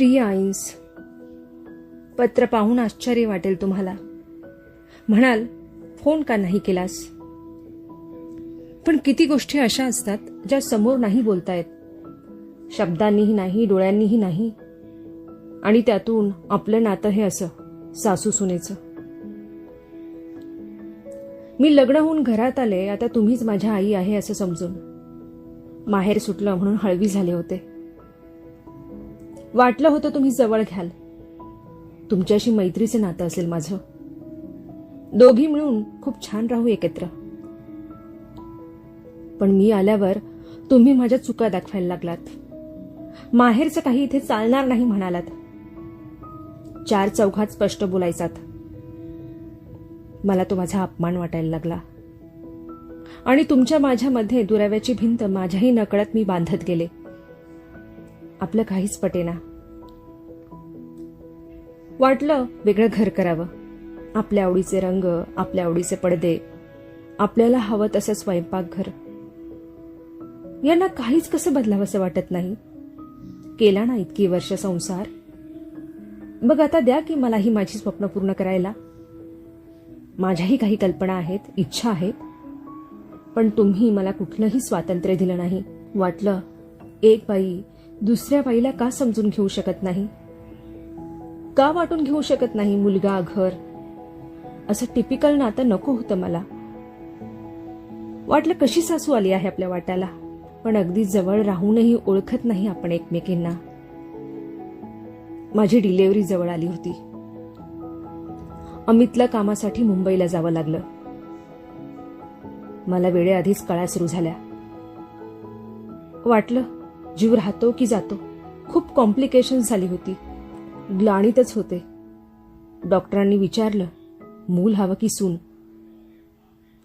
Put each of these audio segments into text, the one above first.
प्रिय आईन्स, पत्र पाहून आश्चर्य वाटेल तुम्हाला. म्हणाल फोन का नाही केलास. पण किती गोष्टी अशा असतात ज्या समोर नाही बोलतायत, शब्दांनीही नाही, डोळ्यांनीही नाही, आणि त्यातून आपलं नातं हे असं सासू सुनेचं. मी लग्न होऊन घरात आले, आता तुम्हीच माझ्या आई आहे असं समजून. माहेर सुटलं म्हणून हळवी झाले होते. वाटलं होतं तुम्ही जवळ घ्याल, तुमच्याशी मैत्रीचे नातं असेल माझं. दोघी मिळून खूप छान राहू एकत्र. पण मी आल्यावर तुम्ही माझ्या चुका दाखवायला लागलात. माहेरचं काही इथे चालणार नाही म्हणालात. चार चौघात स्पष्ट बोलायचात. मला तो माझा अपमान वाटायला लागला. आणि तुमच्या माझ्यामध्ये दुराव्याची भिंत माझ्याही नकळत मी बांधत गेले. आपलं काहीच पटेना. वाटलं वेगळं घर करावं. आपल्या आवडीचे रंग, आपल्या आवडीचे पडदे, आपल्याला हवं तसं स्वयंपाकघर. यांना काहीच कसं बदलावंसं वाटत नाही. केला ना इतकी वर्ष संसार, मग आता द्या की मलाही माझी स्वप्न पूर्ण करायला. माझ्याही काही कल्पना आहेत, इच्छा आहेत, पण तुम्ही मला कुठलंही स्वातंत्र्य दिलं नाही. वाटलं एक बाई दुसऱ्या बाईला का समजून घेऊ शकत नाही, का वाटून घेऊ शकत नाही मुलगा घर. असं टिपिकल नातं नको होतं मला. वाटलं कशी सासू आली आहे आपल्या वाट्याला. पण अगदी जवळ राहूनही ओळखत नाही आपण एकमेकींना. माझी डिलिव्हरी जवळ आली होती. अमितला कामासाठी मुंबईला जावं लागलं. मला वेळेआधीच कळा सुरू झाल्या. वाटलं जीव राहतो की जातो. खूप कॉम्प्लिकेशन झाली होती. ग्लानीतच होते. डॉक्टरांनी विचारलं मूल हवं की सून.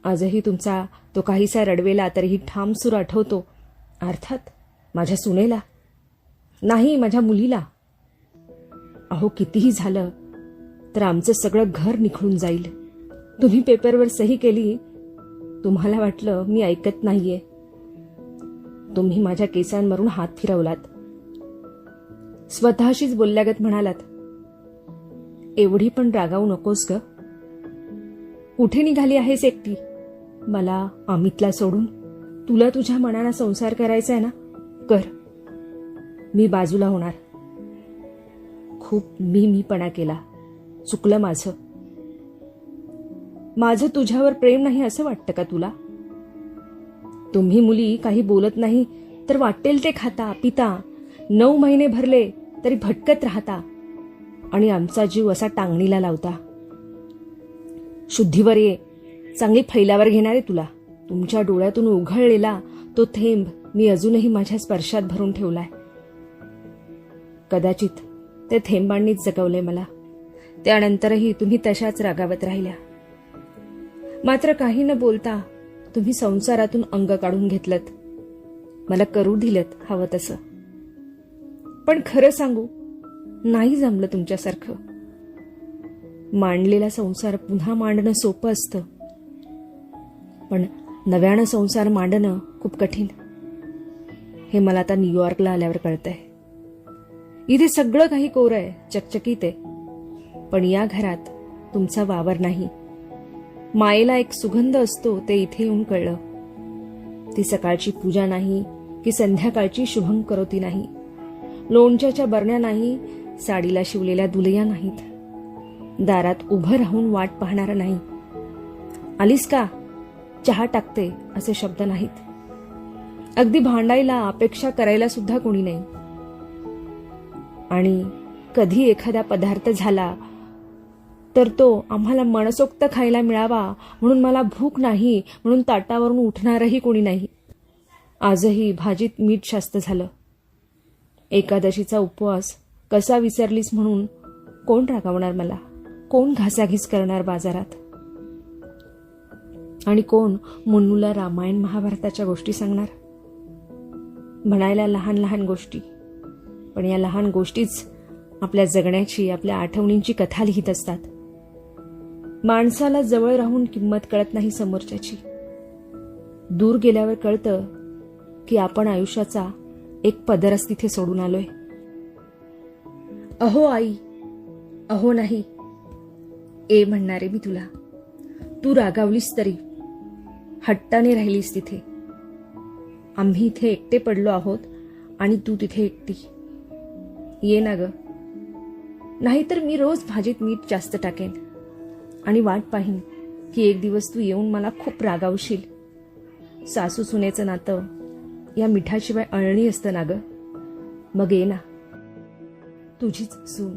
आजही तुमचा तो काहीसा रडवेला तरीही ठाम सूर आठवतो. अर्थात माझ्या सुनेला नाही, माझ्या मुलीला. अहो कितीही झालं तर आमचं सगळं घर निखळून जाईल. तुम्ही पेपरवर सही केली. तुम्हाला वाटलं मी ऐकत नाहीये. तुम्ही माझ्या केसांवरून हात फिरवलात. स्वतःशीच बोलल्यागत म्हणालात, एवढी पण रागावू नकोस ग. कुठे निघाली आहेस एकटी. मला अमितला सोडून. तुला तुझ्या मनाला संसार करायचा आहे ना, कर. मी बाजूला होणार. खूप मीपणा केला. चुकलं माझं. माझं तुझ्यावर प्रेम नाही असं वाटतं का तुला. तुम्ही मुली काही बोलत नाही तर वाटेल ते खाता पिता. 9 महिने भरले तरी भटकत राहता आणि आमचा जीव असा टांगणीला लावता. शुद्धीवर ये. चांगली फैलावर घेणार आहे तुला. तुमच्या डोळ्यातून उघळलेला तो थेंब मी अजूनही माझ्या स्पर्शात भरून ठेवलाय. कदाचित त्या थेंबांनीच जगवलंय मला. त्यानंतरही तुम्ही तशाच रागावत राहिल्या. मात्र काही न बोलता तुम्ही संसारातून अंग काढून घेतलत. मला करू दिलत हवं तसं. पण खरं सांगू, नाही जमलं तुमच्यासारखं. मांडलेला संसार पुन्हा मांडणं सोपं असतं, पण नव्यानं संसार मांडणं खूप कठीण. हे मला आता न्यूयॉर्कला आल्यावर कळतंय. इथे सगळं काही कोरं आहे, चकचकीत आहे, पण या घरात तुमचा वावर नाही. मायेला एक सुगंध असतो ते इथे येऊन कळलं. ती सकाळची पूजा नाही की संध्याकाळची शुभंकरोती नाही. लोणच्याच्या बरण्या नाही, साडीला शिवलेल्या दुलया नाहीत. दारात उभं राहून वाट पाहणारा नाही. आलीस का, चहा टाकते असे शब्द नाहीत. अगदी भांडायला, अपेक्षा करायला सुद्धा कोणी नाही. आणि कधी एखादा पदार्थ झाला तर तो आम्हाला मनसोक्त खायला मिळावा म्हणून मला भूक नाही म्हणून ताटावरून उठणारही कोणी नाही. आजही भाजीत मीठ जास्त झालं. एकादशीचा उपवास कसा विसरलीस म्हणून कोण रागावणार मला. कोण घासाघीस करणार बाजारात. आणि कोण मुन्नूला रामायण महाभारताच्या गोष्टी सांगणार. म्हणायला लहान लहान गोष्टी, पण या लहान गोष्टीच आपल्या जगण्याची, आपल्या आठवणींची कथा लिहित असतात. माणसाला जवळ राहून किंमत कळत नाही समोरच्याची. दूर गेल्यावर कळतं की आपण आयुष्याचा एक पदरच तिथे सोडून आलोय. अहो आई, अहो नाही, ए म्हणणारे मी तुला. तू रागावलीस तरी हट्टाने राहिलीस तिथे. आम्ही इथे एकटे पडलो आहोत आणि तू तिथे एकटी. ये ना ग, नाहीतर मी रोज भाजीत मीठ जास्त टाकेन आणि वाट पाहीन की एक दिवस तू येऊन मला खूप रागावशील. सासू सुनेचं नातं या मिठाशिवाय अळणी असतं ना ग. मग ये ना, तुझीच सून.